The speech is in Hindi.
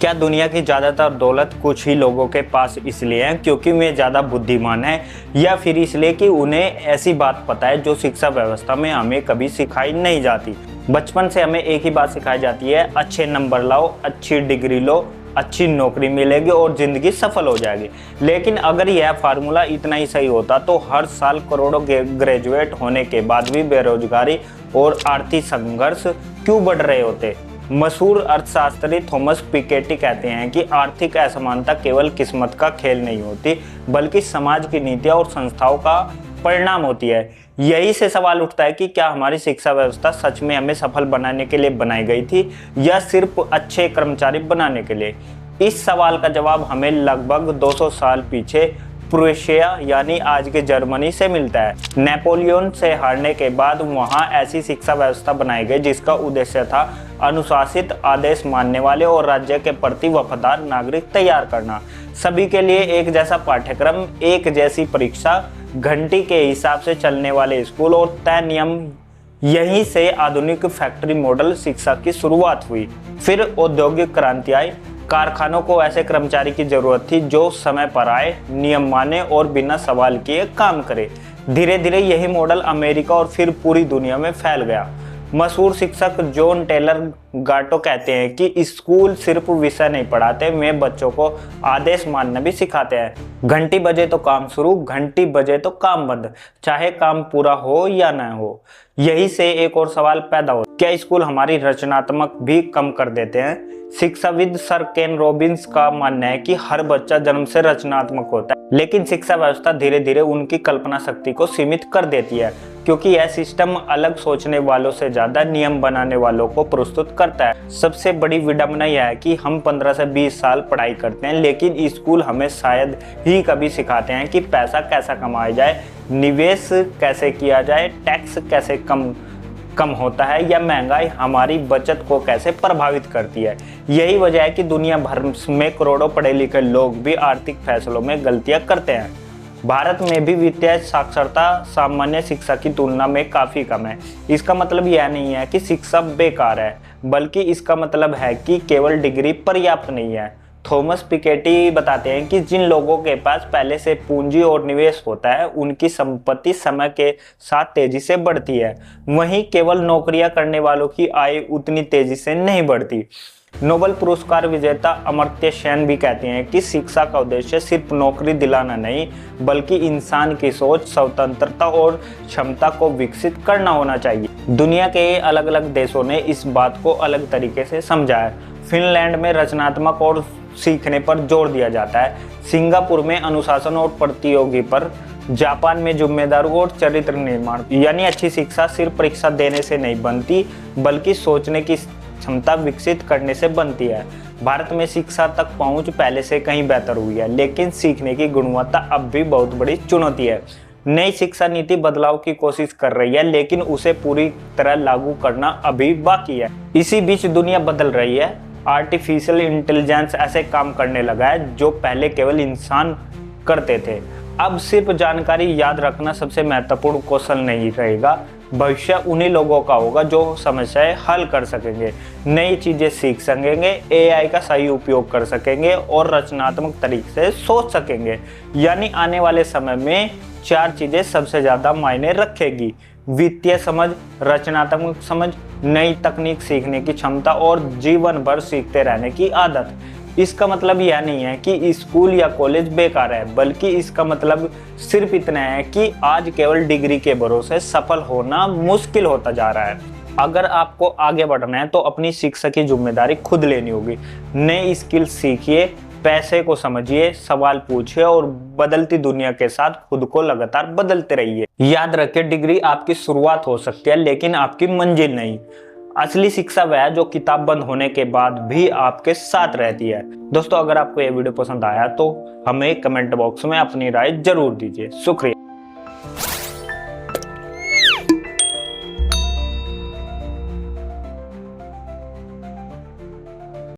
क्या दुनिया की ज़्यादातर दौलत कुछ ही लोगों के पास इसलिए है क्योंकि वे ज़्यादा बुद्धिमान हैं, या फिर इसलिए कि उन्हें ऐसी बात पता है जो शिक्षा व्यवस्था में हमें कभी सिखाई नहीं जाती। बचपन से हमें एक ही बात सिखाई जाती है, अच्छे नंबर लाओ, अच्छी डिग्री लो, अच्छी नौकरी मिलेगी और ज़िंदगी सफल हो जाएगी। लेकिन अगर यह फार्मूला इतना ही सही होता तो हर साल करोड़ों ग्रेजुएट होने के बाद भी बेरोजगारी और आर्थिक संघर्ष क्यों बढ़ रहे होते। मशहूर अर्थशास्त्री थॉमस पिकेटी कहते हैं कि आर्थिक असमानता केवल किस्मत का खेल नहीं होती, बल्कि समाज की नीतियां और संस्थाओं का परिणाम होती है। यही से सवाल उठता है कि क्या हमारी शिक्षा व्यवस्था सच में हमें सफल बनाने के लिए बनाई गई थी या सिर्फ अच्छे कर्मचारी बनाने के लिए। इस सवाल का जवाब हमें लगभग 200 साल पीछे प्रुशिया यानी आज के जर्मनी से मिलता है। नेपोलियन से हारने के बाद वहां ऐसी शिक्षा व्यवस्था बनाई गई जिसका उद्देश्य था अनुशासित, आदेश मानने वाले और राज्य के प्रति वफादार नागरिक तैयार करना। सभी के लिए एक जैसा पाठ्यक्रम, एक जैसी परीक्षा, घंटी के हिसाब से चलने वाले स्कूल और तय नियम। यहीं से आधुनिक फैक्ट्री मॉडल शिक्षा की शुरुआत हुई। फिर औद्योगिक क्रांति आई। कारखानों को ऐसे कर्मचारी की जरूरत थी जो समय पर आए, नियम माने और बिना सवाल किए काम करे। धीरे धीरे यही मॉडल अमेरिका और फिर पूरी दुनिया में फैल गया। मशहूर शिक्षक जॉन टेलर गाटो कहते हैं कि स्कूल सिर्फ विषय नहीं पढ़ाते, वे बच्चों को आदेश मानना भी सिखाते हैं। घंटी बजे तो काम शुरू, घंटी बजे तो काम बंद, चाहे काम पूरा हो या न हो। यही से एक और सवाल पैदा हो, क्या स्कूल हमारी रचनात्मक भी कम कर देते हैं। शिक्षाविद सर केन रॉबिन्स का मानना है कि हर बच्चा जन्म से रचनात्मक होता है, लेकिन शिक्षा व्यवस्था धीरे धीरे उनकी कल्पना शक्ति को सीमित कर देती है, क्योंकि यह सिस्टम अलग सोचने वालों से ज्यादा नियम बनाने वालों को प्रस्तुत करता है। सबसे बड़ी विडंबना यह है कि हम 15 से 20 साल पढ़ाई करते हैं, लेकिन स्कूल हमें शायद ही कभी सिखाते हैं कि पैसा कैसा कमाया जाए, निवेश कैसे किया जाए, टैक्स कैसे कम होता है, या महंगाई हमारी बचत को कैसे प्रभावित करती है। यही वजह है कि दुनिया भर में करोड़ों पढ़े लिखे लोग भी आर्थिक फैसलों में गलतियां करते हैं। भारत में भी वित्तीय साक्षरता सामान्य शिक्षा की तुलना में काफ़ी कम है। इसका मतलब यह नहीं है कि शिक्षा बेकार है, बल्कि इसका मतलब है कि केवल डिग्री पर्याप्त नहीं है। थॉमस पिकेटी बताते हैं कि जिन लोगों के पास पहले से पूंजी और निवेश होता है, उनकी संपत्ति समय के साथ तेजी से बढ़ती है। वहीं केवल नौकरियां करने वालों की आय उतनी तेजी से नहीं बढ़ती। नोबेल पुरस्कार विजेता अमर्त्य सेन भी कहते हैं कि शिक्षा का उद्देश्य सिर्फ नौकरी दिलाना नहीं, बल्कि इंसान की सोच, स्वतंत्रता और क्षमता को विकसित करना होना चाहिए। दुनिया के अलग अलग देशों ने इस बात को अलग तरीके से समझा है। फिनलैंड में रचनात्मक और सीखने पर जोर दिया जाता है, सिंगापुर में अनुशासन और प्रतियोगी पर, जापान में जिम्मेदारी और चरित्र निर्माण। यानी अच्छी शिक्षा सिर्फ परीक्षा देने से नहीं बनती, बल्कि सोचने की क्षमता विकसित करने से बनती है। भारत में शिक्षा तक पहुंच पहले से कहीं बेहतर हुई है, लेकिन सीखने की गुणवत्ता अब भी बहुत बड़ी चुनौती है। नई शिक्षा नीति बदलाव की कोशिश कर रही है, लेकिन उसे पूरी तरह लागू करना अभी बाकी है। इसी बीच दुनिया बदल रही है। आर्टिफिशियल इंटेलिजेंस ऐसे काम करने लगा है जो पहले केवल इंसान करते थे। अब सिर्फ जानकारी याद रखना सबसे महत्वपूर्ण कौशल नहीं रहेगा। भविष्य उन्हीं लोगों का होगा जो समस्याएं हल कर सकेंगे, नई चीजें सीख सकेंगे, एआई का सही उपयोग कर सकेंगे और रचनात्मक तरीके से सोच सकेंगे। यानी आने वाले समय में 4 चीजें सबसे ज्यादा मायने रखेगी: वित्तीय समझ, रचनात्मक समझ, नई तकनीक सीखने की क्षमता और जीवन भर सीखते रहने की आदत। इसका मतलब यह नहीं है कि स्कूल या कॉलेज बेकार है, बल्कि इसका मतलब सिर्फ इतना है कि आज केवल डिग्री के भरोसे सफल होना मुश्किल होता जा रहा है। अगर आपको आगे बढ़ना है तो अपनी शिक्षा की जिम्मेदारी खुद लेनी होगी। नई स्किल सीखिए, पैसे को समझिए, सवाल पूछिए और बदलती दुनिया के साथ खुद को लगातार बदलते रहिए। याद रखिए, डिग्री आपकी शुरुआत हो सकती है, लेकिन आपकी मंजिल नहीं। असली शिक्षा वह है जो किताब बंद होने के बाद भी आपके साथ रहती है। दोस्तों, अगर आपको यह वीडियो पसंद आया तो हमें कमेंट बॉक्स में अपनी राय जरूर दीजिए। शुक्रिया।